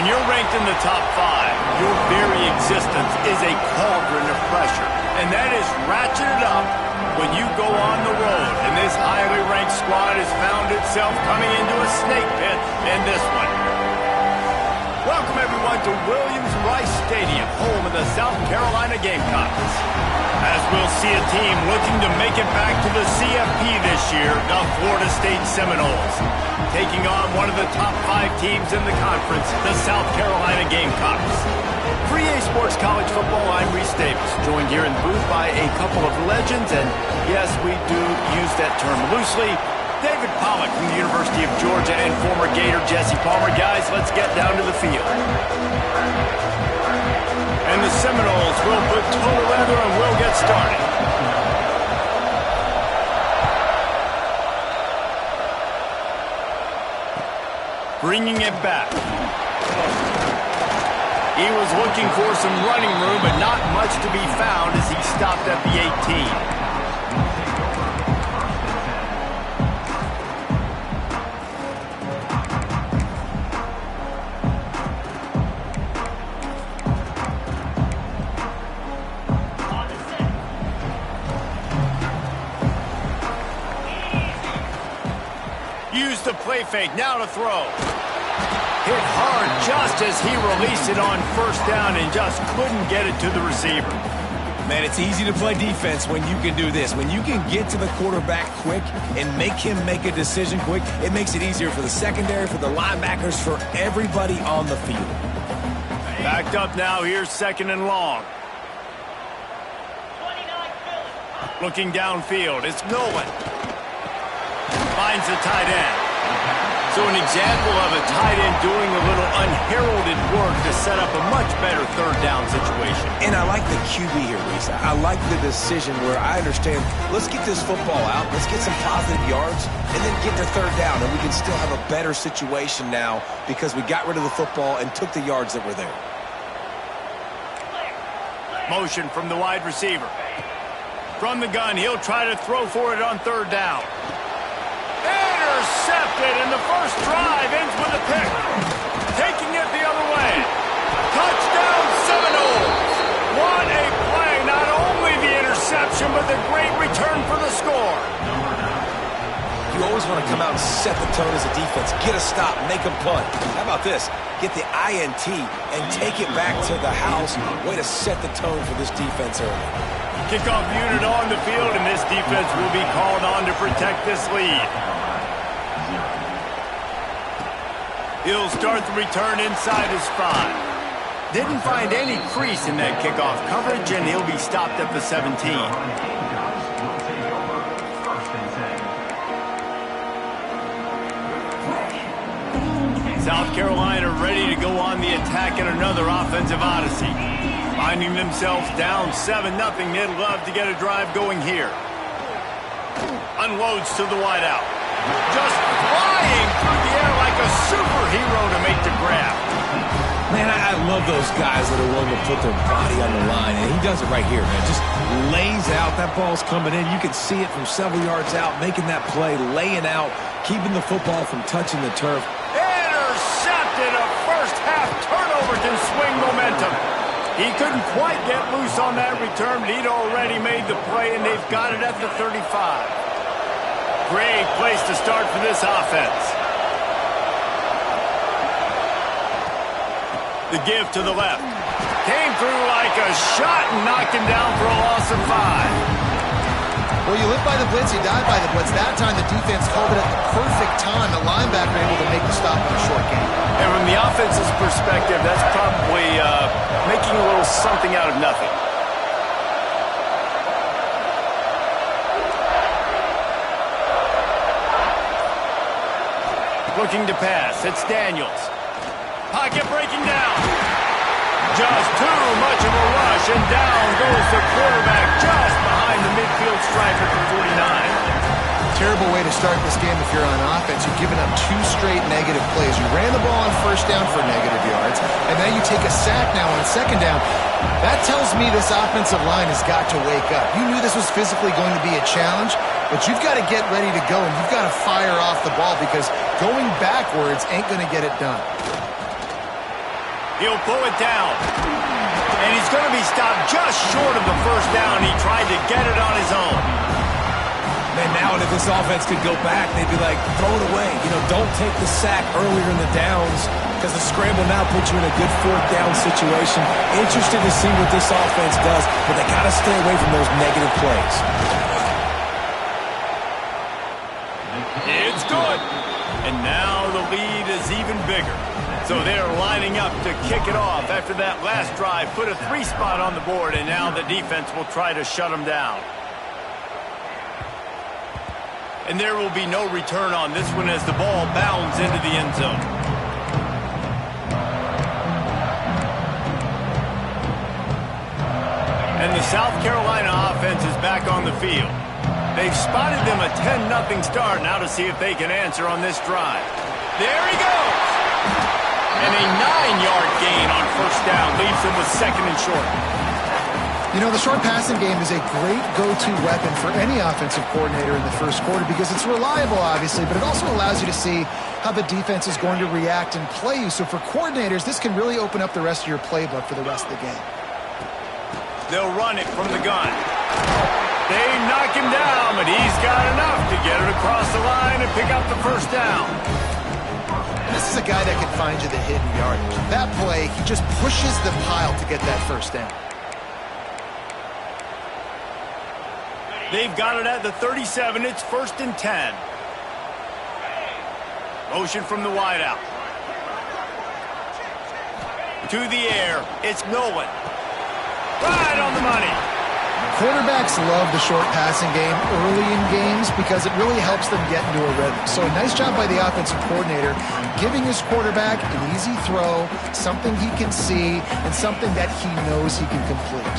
When you're ranked in the top 5, your very existence is a cauldron of pressure. And that is ratcheted up when you go on the road. And this highly ranked squad has found itself coming into a snake pit in this one. Welcome, everyone, to Williams-Brice Stadium, home of the South Carolina Gamecocks. As we'll see a team looking to make it back to the CFP this year, the Florida State Seminoles, taking on one of the top 5 teams in the conference, the South Carolina Gamecocks. For EA Sports College Football, I'm Reese Davis, joined here in the booth by a couple of legends, and yes, we do use that term loosely. David Pollock from the University of Georgia and former Gator Jesse Palmer. Guys, let's get down to the field. And the Seminoles will put total leather and we'll get started. Bringing it back. He was looking for some running room, but not much to be found as he stopped at the 18. The play fake, now to throw. Hit hard just as he released it on first down and just couldn't get it to the receiver. Man, it's easy to play defense when you can do this. When you can get to the quarterback quick and make him make a decision quick, it makes it easier for the secondary, for the linebackers, for everybody on the field. Backed up now, here's 2nd and long. Looking downfield, it's Nolan. Finds the tight end. So an example of a tight end doing a little unheralded work to set up a much better 3rd down situation. And I like the QB here, Lisa. I like the decision where I understand, let's get this football out, let's get some positive yards, and then get to 3rd down, and we can still have a better situation now because we got rid of the football and took the yards that were there. Motion from the wide receiver. From the gun, he'll try to throw for it on 3rd down. Intercepted, and the first drive ends with a pick. Taking it the other way. Touchdown Seminoles. What a play. Not only the interception, but the great return for the score. You always want to come out and set the tone as a defense. Get a stop, make a punt. How about this? Get the INT and take it back to the house. Way to set the tone for this defense early. Kickoff unit on the field, and this defense will be called on to protect this lead. He'll start the return inside his 5. Didn't find any crease in that kickoff coverage, and he'll be stopped at the 17. South Carolina ready to go on the attack in another offensive odyssey. Finding themselves down 7-0, they'd love to get a drive going here. Unloads to the wideout. Just flying through the air like a superhero to make the grab. Man, I love those guys that are willing to put their body on the line, and he does it right here, man. Just lays out. That ball's coming in. You can see it from several yards out, making that play, laying out, keeping the football from touching the turf. Intercepted. A first-half turnover can swing momentum. He couldn't quite get loose on that return, but he'd already made the play, and they've got it at the 35. Great place to start for this offense. The give to the left. Came through like a shot and knocked him down for a loss of 5. Well, you live by the blitz, you die by the blitz. That time the defense called it at the perfect time. The linebacker able to make the stop in a short game. And from the offense's perspective, that's probably making a little something out of nothing. Looking to pass. It's Daniels. Pocket breaking down. Just too much of a rush, and down goes the quarterback just behind the midfield stripe at the 49. Terrible way to start this game if you're on offense. You've given up 2 straight negative plays. You ran the ball on first down for negative yards, and now you take a sack now on second down. That tells me this offensive line has got to wake up. You knew this was physically going to be a challenge, but you've got to get ready to go, and you've got to fire off the ball because going backwards ain't going to get it done. He'll pull it down. And he's going to be stopped just short of the first down. He tried to get it on his own. Man, now if this offense could go back, they'd be like, throw it away. Don't take the sack earlier in the downs because the scramble now puts you in a good fourth down situation. Interested to see what this offense does, but they got to stay away from those negative plays. It's good. And now the lead is even bigger. So they're lining up to kick it off after that last drive. Put a 3 spot on the board, and now the defense will try to shut them down. And there will be no return on this one as the ball bounds into the end zone. And the South Carolina offense is back on the field. They've spotted them a 10-0 start. Now to see if they can answer on this drive. There he goes! And a 9-yard gain on first down leaves them with second and short. The short passing game is a great go-to weapon for any offensive coordinator in the first quarter because it's reliable, obviously, but it also allows you to see how the defense is going to react and play you. So for coordinators, this can really open up the rest of your playbook for the rest of the game. They'll run it from the gun. They knock him down, but he's got enough to get it across the line and pick up the first down. This is a guy that can find you the hidden yardage. That play, he just pushes the pile to get that first down. They've got it at the 37. It's 1st and 10. Motion from the wideout. To the air. It's Nolan. Right on the money. Quarterbacks love the short passing game early in games because it really helps them get into a rhythm. So a nice job by the offensive coordinator giving his quarterback an easy throw, something he can see, and something that he knows he can complete.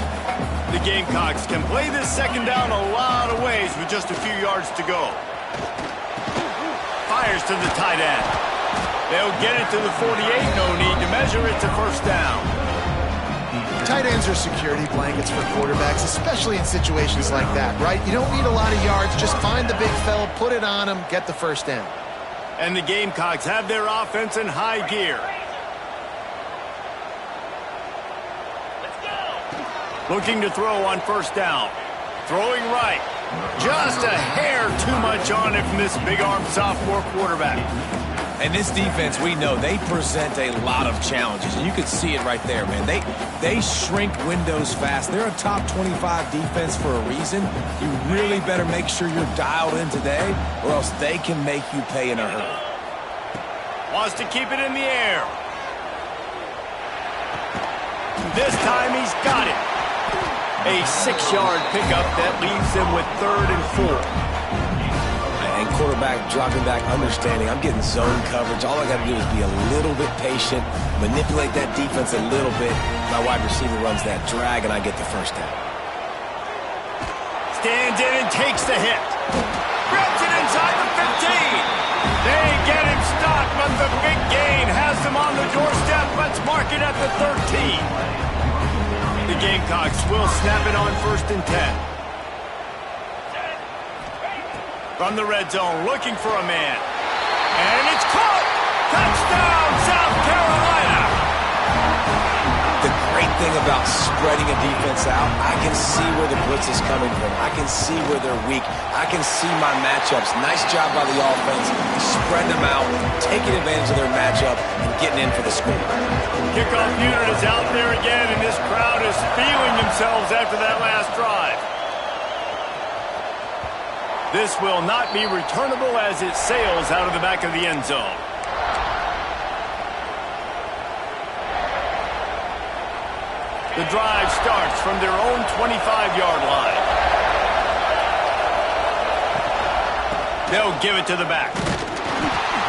The Gamecocks can play this second down a lot of ways with just a few yards to go. Fires to the tight end. They'll get it to the 48. No need to measure. It's a first down. Tight ends are security blankets for quarterbacks, especially in situations like that, right? You don't need a lot of yards. Just find the big fella, put it on him, get the first down. And the Gamecocks have their offense in high gear. Looking to throw on first down. Throwing right. Just a hair too much on it from this big-armed sophomore quarterback. And this defense, we know, they present a lot of challenges. And you can see it right there, man. They shrink windows fast. They're a top 25 defense for a reason. You really better make sure you're dialed in today, or else they can make you pay in a hurry. Wants to keep it in the air. This time he's got it. A 6-yard pickup that leaves them with 3rd and 4. And quarterback dropping back, understanding I'm getting zone coverage. All I got to do is be a little bit patient, manipulate that defense a little bit. My wide receiver runs that drag, and I get the first down. Stands in and takes the hit. Grabs it inside the 15. They get him stopped, but the big gain has them on the doorstep. Let's mark it at the 13. The Gamecocks will snap it on 1st and 10. From the red zone, looking for a man. And it's caught! Touchdown, South Carolina! The great thing about spreading a defense out, I can see where the blitz is coming from. I can see where they're weak. I can see my matchups. Nice job by the offense. Spreading them out, taking advantage of their matchup, and getting in for the score. Kickoff unit is out there again, and this crowd is feeling themselves after that last drive. This will not be returnable as it sails out of the back of the end zone. The drive starts from their own 25-yard line. They'll give it to the back.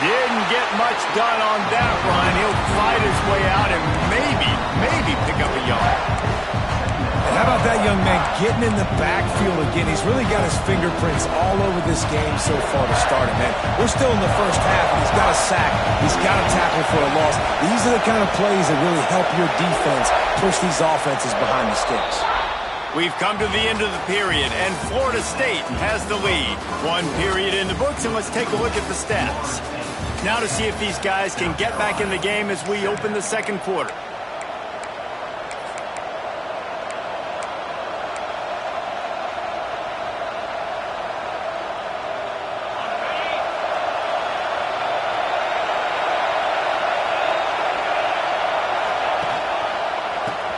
Didn't get much done on that run. He'll fight his way out and maybe pick up a yard. And how about that young man getting in the backfield again? He's really got his fingerprints all over this game so far to start it, man. We're still in the first half, and he's got a sack. He's got a tackle for a loss. These are the kind of plays that really help your defense push these offenses behind the sticks. We've come to the end of the period, and Florida State has the lead. 1 period in the books, and let's take a look at the stats. Now to see if these guys can get back in the game as we open the second quarter.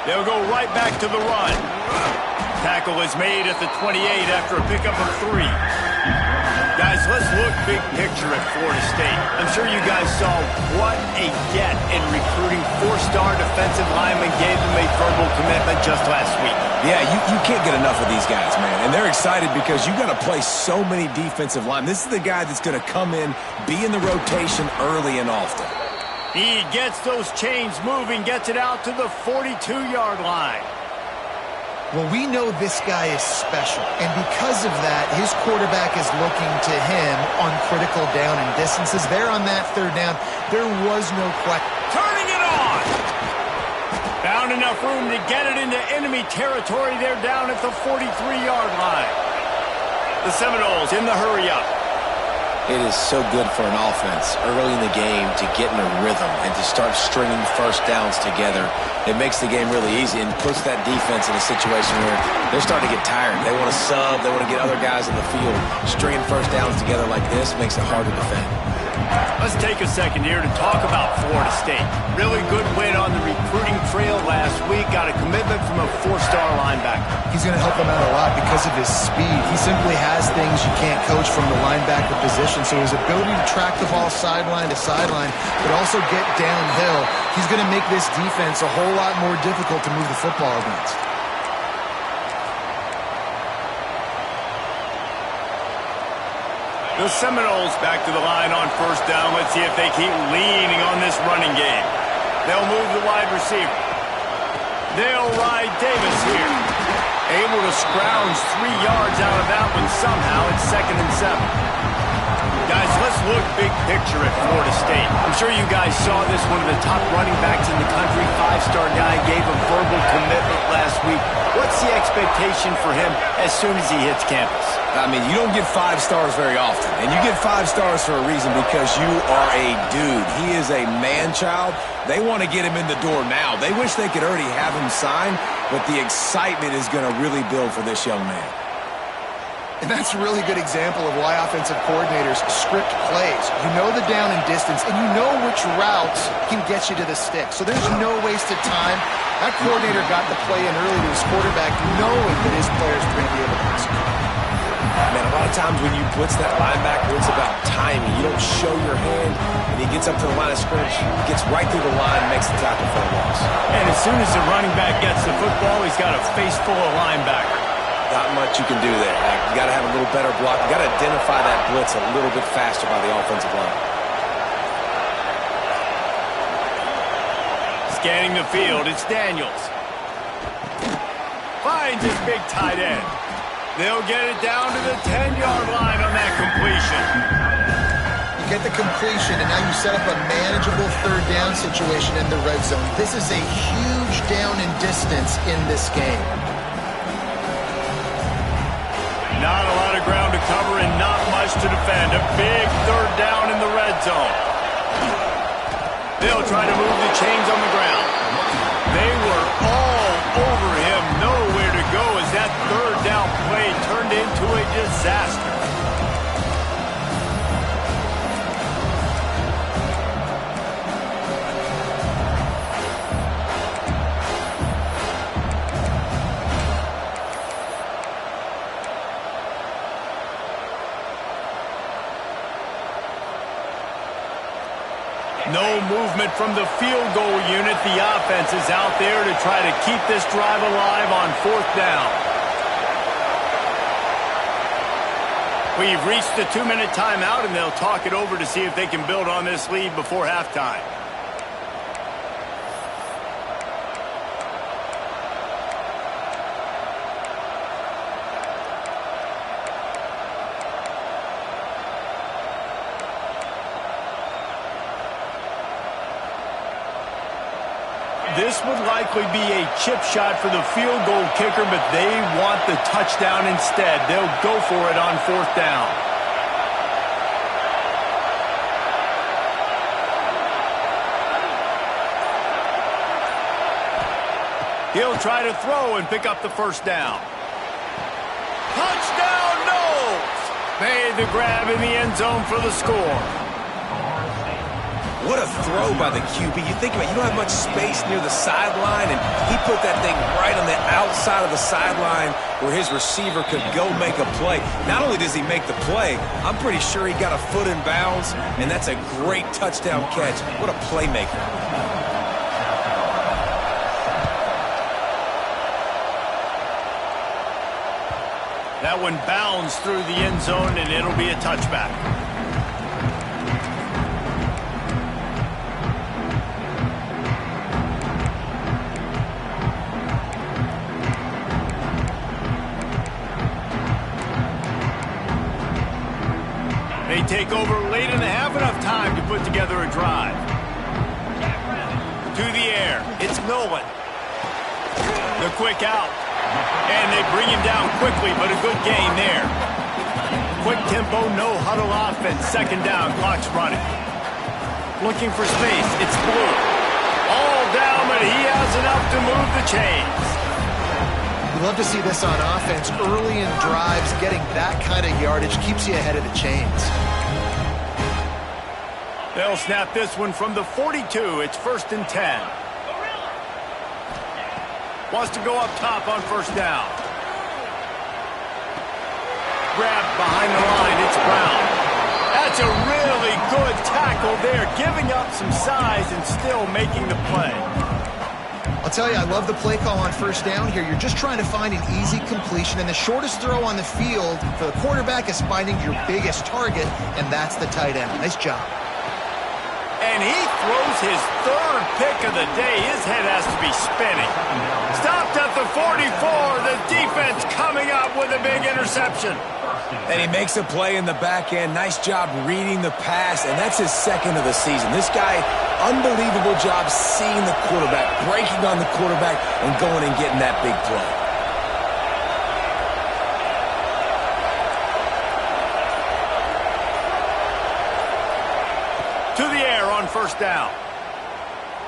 They'll go right back to the run. Tackle is made at the 28 after a pickup of 3. Guys, let's look big picture at Florida State. I'm sure you guys saw what a get in recruiting 4-star defensive linemen gave them a verbal commitment just last week. Yeah, you can't get enough of these guys, man. And they're excited because you got to play so many defensive linemen. This is the guy that's going to come in, be in the rotation early and often. He gets those chains moving, gets it out to the 42-yard line. Well, we know this guy is special, and because of that, his quarterback is looking to him on critical down and distances. There on that 3rd down, there was no question. Turning it on! Found enough room to get it into enemy territory. They're down at the 43-yard line. The Seminoles in the hurry-up. It is so good for an offense early in the game to get in a rhythm and to start stringing 1st downs together. It makes the game really easy and puts that defense in a situation where they're starting to get tired. They want to sub. They want to get other guys in the field. Stringing 1st downs together like this makes it hard to defend. Let's take a second here to talk about Florida State. Really good win on the recruiting trail last week. Got a commitment from a 4-star linebacker. He's going to help them out a lot because of his speed. He simply has things you can't coach from the linebacker position. So his ability to track the ball sideline to sideline, but also get downhill, he's going to make this defense a whole lot more difficult to move the football against. The Seminoles back to the line on 1st down. Let's see if they keep leaning on this running game. They'll move the wide receiver. They'll ride Davis here. Able to scrounge 3 yards out of that one somehow. It's 2nd and 7. Guys, let's look big picture at Florida State. I'm sure you guys saw this. One of the top running backs in the country, 5-star guy, gave a verbal commitment last week. What's the expectation for him as soon as he hits campus? I mean, you don't get 5 stars very often. And you get 5 stars for a reason because you are a dude. He is a man-child. They want to get him in the door now. They wish they could already have him signed, but the excitement is going to really build for this young man. And that's a really good example of why offensive coordinators script plays. You know the down and distance, and you know which routes can get you to the stick. So there's no wasted time. That coordinator got the play in early to his quarterback, knowing that his players were going to be able to execute. Man, a lot of times when you blitz that linebacker, it's about timing. You don't show your hand, and he gets up to the line of scrimmage, gets right through the line, makes the tackle for a loss. And as soon as the running back gets the football, he's got a face full of linebacker. Not much you can do there. You got to have a little better block. You got to identify that blitz a little bit faster by the offensive line. Scanning the field, it's Daniels. Finds his big tight end. They'll get it down to the 10-yard line on that completion. You get the completion, and now you set up a manageable 3rd down situation in the red zone. This is a huge down in distance in this game. Not a lot of ground to cover and not much to defend. A big 3rd down in the red zone. They'll try to move the chains on the ground. They were all over him. Nowhere to go as that 3rd down play turned into a disaster. No movement from the field goal unit. The offense is out there to try to keep this drive alive on 4th down. We've reached the 2-minute timeout, and they'll talk it over to see if they can build on this lead before halftime. This would likely be a chip shot for the field goal kicker, but they want the touchdown instead. They'll go for it on 4th down. He'll try to throw and pick up the 1st down. Touchdown, Knowles! Made the grab in the end zone for the score. What a throw by the QB. You think about it, you don't have much space near the sideline, and he put that thing right on the outside of the sideline where his receiver could go make a play. Not only does he make the play, I'm pretty sure he got a foot in bounds, and that's a great touchdown catch. What a playmaker. That one bounds through the end zone, and it'll be a touchback. They take over late in the half, enough time to put together a drive. To the air, it's Nolan. The quick out. And they bring him down quickly, but a good gain there. Quick tempo, no huddle offense. Second down, clock's running. Looking for space, it's Blue. All down, but he has enough to move the chains. You love to see this on offense. Early in drives, getting that kind of yardage keeps you ahead of the chains. They'll snap this one from the 42. It's 1st and 10. Wants to go up top on first down. Grabbed behind the line, it's Brown. That's a really good tackle there, giving up some size and still making the play. I'll tell you, I love the play call on first down here. You're just trying to find an easy completion, and the shortest throw on the field for the quarterback is finding your biggest target, and that's the tight end. Nice job. And he throws his third pick of the day. His head has to be spinning. Stopped at the 44. The defense coming up with a big interception. And he makes a play in the back end. Nice job reading the pass, and that's his second of the season. This guy, unbelievable job seeing the quarterback, breaking on the quarterback, and going and getting that big play. To the air on first down.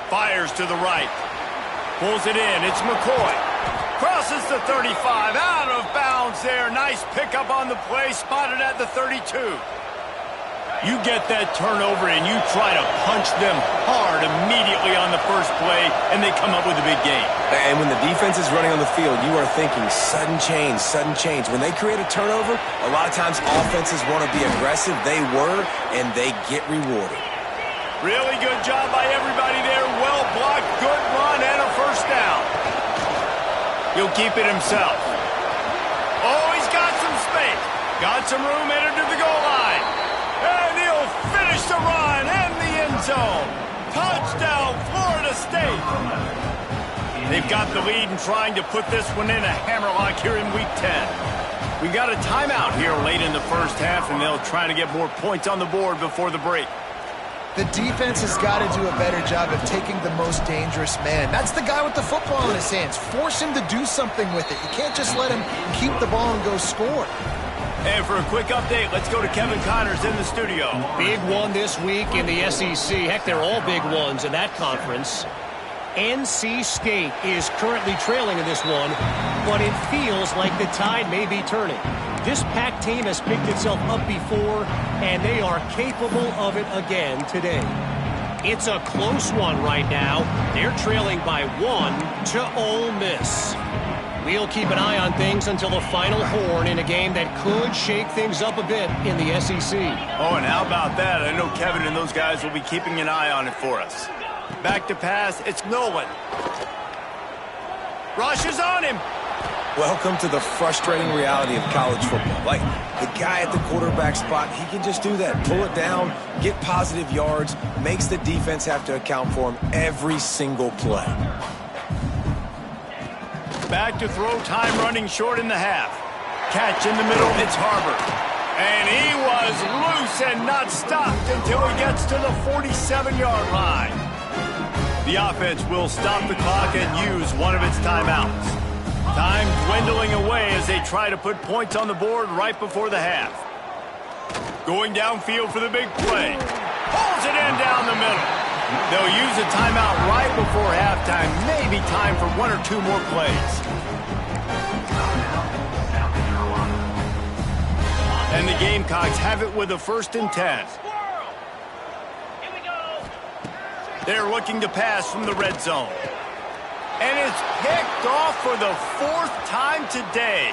Fires to the right. Pulls it in. It's McCoy. Crosses the 35. Out of bounds there. Nice pickup on the play. Spotted at the 32. You get that turnover and you try to punch them hard immediately on the first play, and they come up with a big gain. And when the defense is running on the field, you are thinking sudden change, sudden change. When they create a turnover, a lot of times offenses want to be aggressive. They were, and they get rewarded. Really good job by everybody there. Well blocked, good run, and a first down. He'll keep it himself. Oh, he's got some space. Got some room headed to the goal line. And he'll finish the run in the end zone. Touchdown, Florida State. They've got the lead and trying to put this one in a hammerlock here in Week 10. We got a timeout here late in the first half, and they'll try to get more points on the board before the break. The defense has got to do a better job of taking the most dangerous man. That's the guy with the football in his hands. Force him to do something with it. You can't just let him keep the ball and go score. And for a quick update, let's go to Kevin Connors in the studio. Big one this week in the SEC. Heck, they're all big ones in that conference. NC State is currently trailing in this one, but it feels like the tide may be turning. This Pac team has picked itself up before, and they are capable of it again today. It's a close one right now. They're trailing by 1 to Ole Miss. We'll keep an eye on things until the final horn in a game that could shake things up a bit in the SEC. Oh, and how about that? I know Kevin and those guys will be keeping an eye on it for us. Back to pass, it's Nolan. Rush is on him. Welcome to the frustrating reality of college football. Like, the guy at the quarterback spot, he can just do that. Pull it down, get positive yards, makes the defense have to account for him every single play. Back to throw, time running short in the half. Catch in the middle, it's Harbor. And he was loose and not stopped until he gets to the 47-yard line. The offense will stop the clock and use one of its timeouts. Time dwindling away as they try to put points on the board right before the half. Going downfield for the big play. Pulls it in down the middle. They'll use a timeout right before halftime. Maybe time for 1 or 2 more plays. And the Gamecocks have it with a 1st and 10. They're looking to pass from the red zone. And it's picked off for the 4th time today.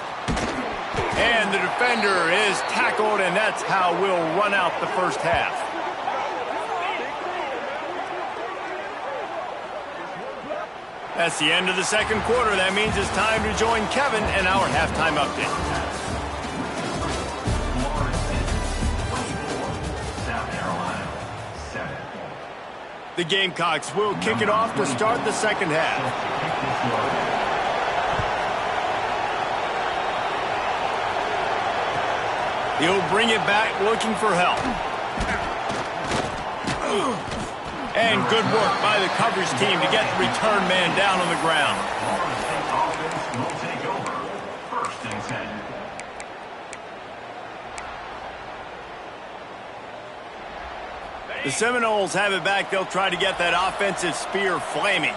And the defender is tackled, and that's how we'll run out the first half. That's the end of the second quarter. That means it's time to join Kevin in our halftime update. The Gamecocks will kick it off to start the second half. He'll bring it back looking for help. And good work by the coverage team to get the return man down on the ground. The Seminoles have it back. They'll try to get that offensive spear flaming.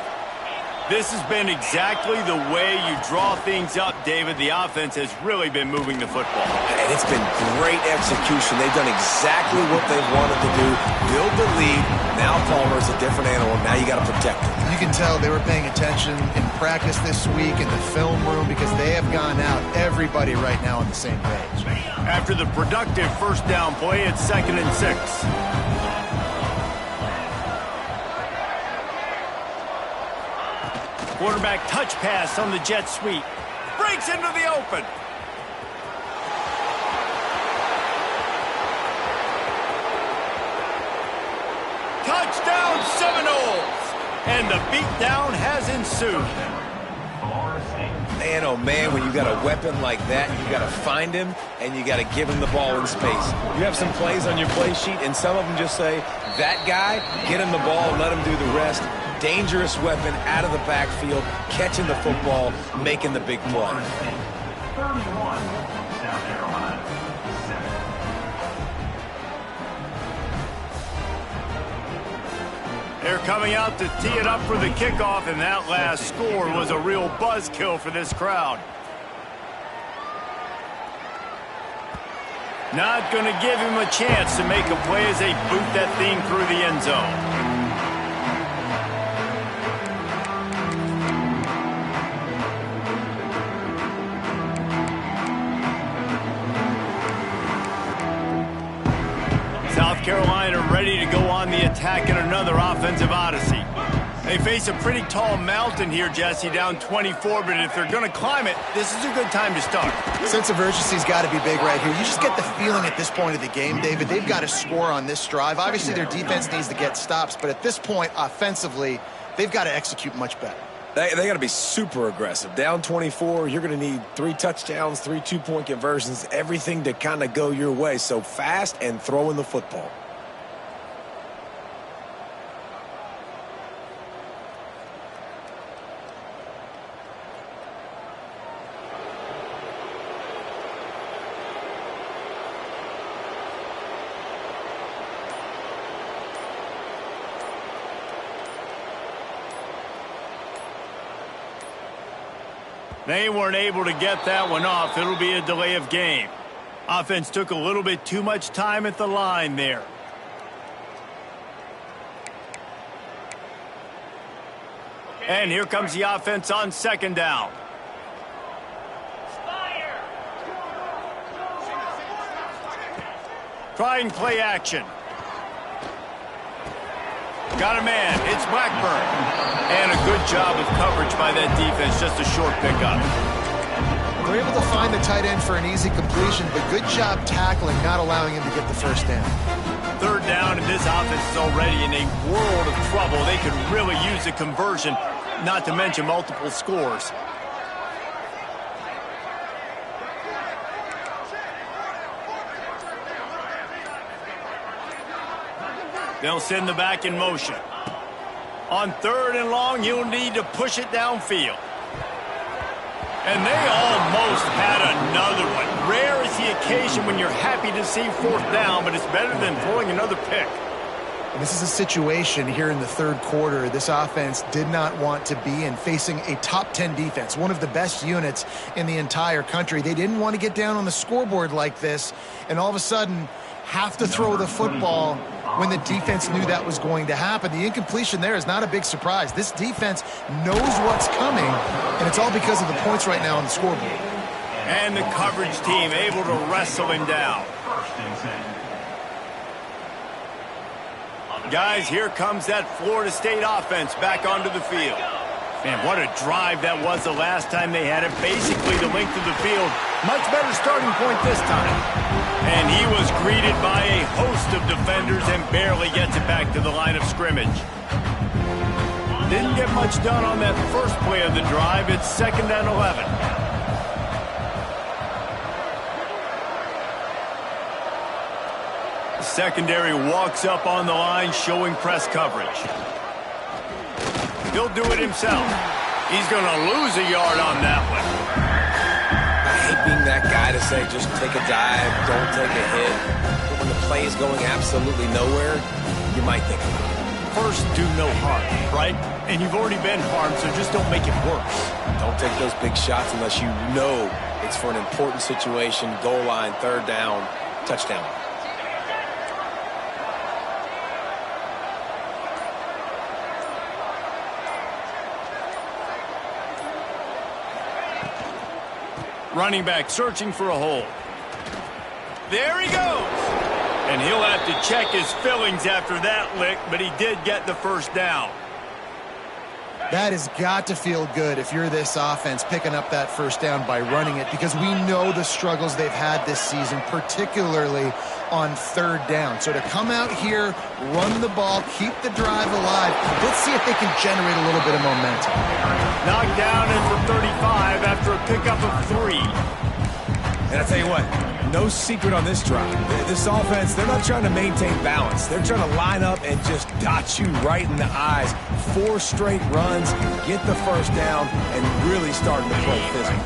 This has been exactly the way you draw things up, David. The offense has really been moving the football. And it's been great execution. They've done exactly what they've wanted to do. Build the lead. Now Palmer's a different animal. Now you got to protect him. You can tell they were paying attention in practice this week in the film room because they have gone out, everybody right now on the same page. After the productive first down play, it's 2nd and 6. Quarterback touch pass on the jet sweep. Breaks into the open. Touchdown Seminoles! And the beatdown has ensued. Man, oh man, when you got a weapon like that, you got to find him and you got to give him the ball in space. You have some plays on your play sheet and some of them just say, that guy, get him the ball, let him do the rest. Dangerous weapon out of the backfield, catching the football, making the big play. They're coming out to tee it up for the kickoff, and that last score was a real buzzkill for this crowd. Not going to give him a chance to make a play as they boot that thing through the end zone. South Carolina ready to go on the attack in another offensive odyssey. They face a pretty tall mountain here, Jesse, down 24, but if they're going to climb it, this is a good time to start. Sense of urgency's got to be big right here. You just get the feeling at this point of the game, David, they've got to score on this drive. Obviously, their defense needs to get stops, but at this point, offensively, they've got to execute much better. They got to be super aggressive. Down 24, you're going to need 3 touchdowns, 3 two-point conversions, everything to kind of go your way. So fast and throwing the football. They weren't able to get that one off. It'll be a delay of game. Offense took a little bit too much time at the line there. And here comes the offense on 2nd down. Trying play action. Got a man. It's Blackburn. And a good job of coverage by that defense. Just a short pickup. They're able to find the tight end for an easy completion, but good job tackling, not allowing him to get the first down. 3rd down, and this offense is already in a world of trouble. They could really use a conversion, not to mention multiple scores. They'll send the back in motion. On 3rd and long, you'll need to push it downfield. And they almost had another one. Rare is the occasion when you're happy to see 4th down, but it's better than throwing another pick. And this is a situation here in the 3rd quarter this offense did not want to be in, facing a top 10 defense, one of the best units in the entire country. They didn't want to get down on the scoreboard like this, and all of a sudden have to throw the football when the defense knew that was going to happen. The incompletion there is not a big surprise. This defense knows what's coming, and it's all because of the points right now on the scoreboard. And the coverage team able to wrestle him down. Guys, here comes that Florida State offense back onto the field. Man, what a drive that was the last time they had it. Basically the length of the field. Much better starting point this time. And he was greeted by a host of defenders and barely gets it back to the line of scrimmage. Didn't get much done on that first play of the drive. It's 2nd and 11. Secondary walks up on the line, showing press coverage. He'll do it himself. He's going to lose a yard on that one. I hate being that guy to say just take a dive, don't take a hit. But when the play is going absolutely nowhere, you might think about it. First, do no harm, right? And you've already been harmed, so just don't make it worse. Don't take those big shots unless you know it's for an important situation, goal line, 3rd down, touchdown. Running back searching for a hole. There he goes. And he'll have to check his fillings after that lick, but he did get the first down. That has got to feel good if you're this offense picking up that first down by running it, because we know the struggles they've had this season, particularly on 3rd down. So to come out here, run the ball, keep the drive alive, let's see if they can generate a little bit of momentum. Knocked down and for 35 after a pickup of 3. And I tell you what, no secret on this drive. This offense, they're not trying to maintain balance. They're trying to line up and just dot you right in the eyes. 4 straight runs, get the first down, and really starting to play physical.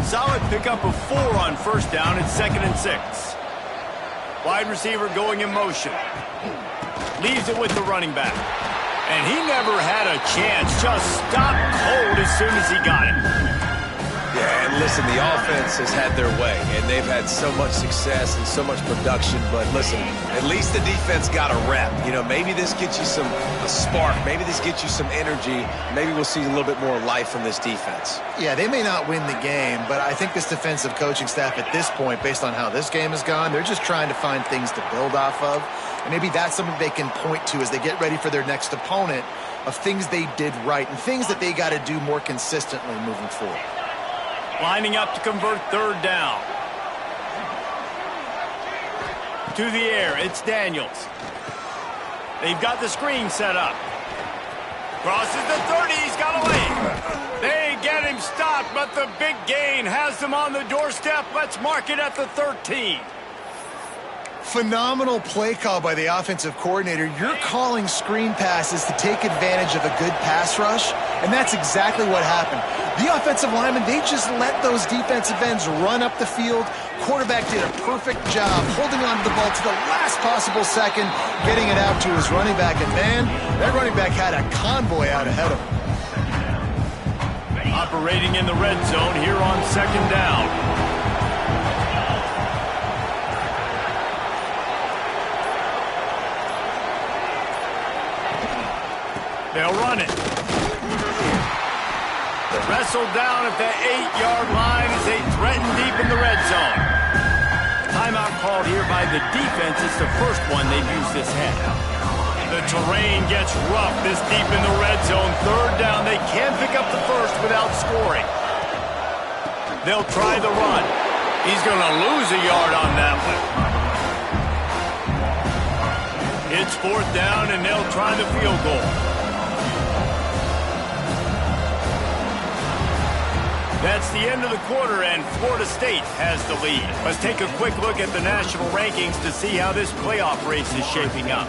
Solid pickup of 4 on 1st down. It's 2nd and 6. Wide receiver going in motion. Leaves it with the running back. And he never had a chance. Just stopped cold as soon as he got it. Yeah, and listen, the offense has had their way, and they've had so much success and so much production. But listen, at least the defense got a rep. You know, maybe this gets you a spark. Maybe this gets you some energy. Maybe we'll see a little bit more life from this defense. Yeah, they may not win the game, but I think this defensive coaching staff at this point, based on how this game has gone, they're just trying to find things to build off of. And maybe that's something they can point to as they get ready for their next opponent, of things they did right and things that they got to do more consistently moving forward. Lining up to convert 3rd down. To the air, it's Daniels. They've got the screen set up. Crosses the 30, he's got away. They get him stopped, but the big gain has them on the doorstep. Let's mark it at the 13. Phenomenal play call by the offensive coordinator. You're calling screen passes to take advantage of a good pass rush, and that's exactly what happened. The offensive linemen, they just let those defensive ends run up the field. Quarterback did a perfect job holding on to the ball to the last possible second, getting it out to his running back, and man, that running back had a convoy out ahead of him. Operating in the red zone here on 2nd down. They'll run it. Wrestled down at the 8-yard line as they threaten deep in the red zone. Timeout called here by the defense. It's the first one they've used this half. The terrain gets rough this deep in the red zone. 3rd down. They can't pick up the first without scoring. They'll try the run. He's going to lose a yard on that one. It's 4th down, and they'll try the field goal. That's the end of the quarter, and Florida State has the lead. Let's take a quick look at the national rankings to see how this playoff race is shaping up.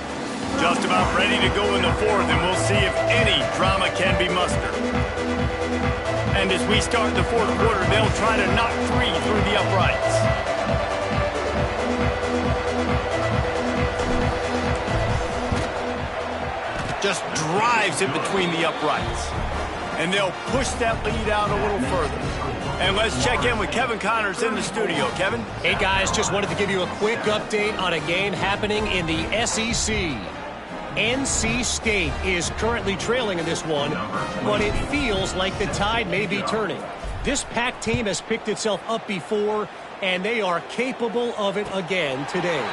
Just about ready to go in the 4th, and we'll see if any drama can be mustered. And as we start the 4th quarter, they'll try to knock 3 through the uprights. Just drives it between the uprights. And they'll push that lead out a little further. And let's check in with Kevin Connors in the studio. Kevin? Hey, guys, just wanted to give you a quick update on a game happening in the SEC. NC State is currently trailing in this one, but it feels like the tide may be turning. This Pac team has picked itself up before, and they are capable of it again today.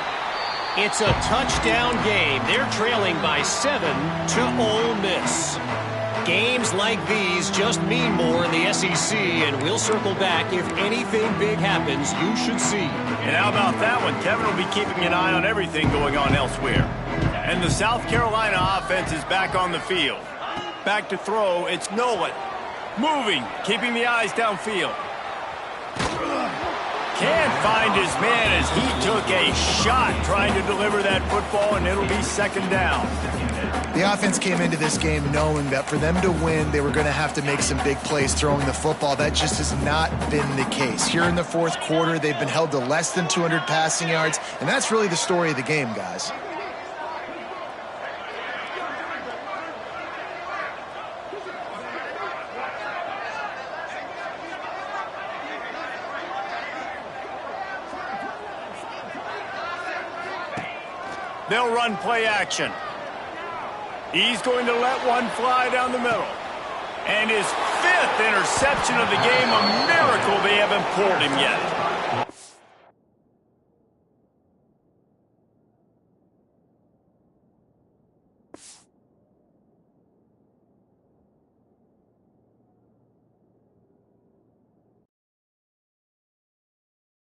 It's a touchdown game. They're trailing by 7 to Ole Miss. Games like these just mean more in the SEC, and we'll circle back if anything big happens you should see. And how about that one? Kevin will be keeping an eye on everything going on elsewhere. And the South Carolina offense is back on the field. Back to throw, it's Nolan. Moving, keeping the eyes downfield. Can't find his man as he took a shot trying to deliver that football, and it'll be second down. The offense came into this game knowing that for them to win, they were going to have to make some big plays throwing the football. That just has not been the case. Here in the fourth quarter, they've been held to less than 200 passing yards, and that's really the story of the game, guys. They'll run play action. He's going to let one fly down the middle. And his 5th interception of the game, a miracle they haven't pulled him yet.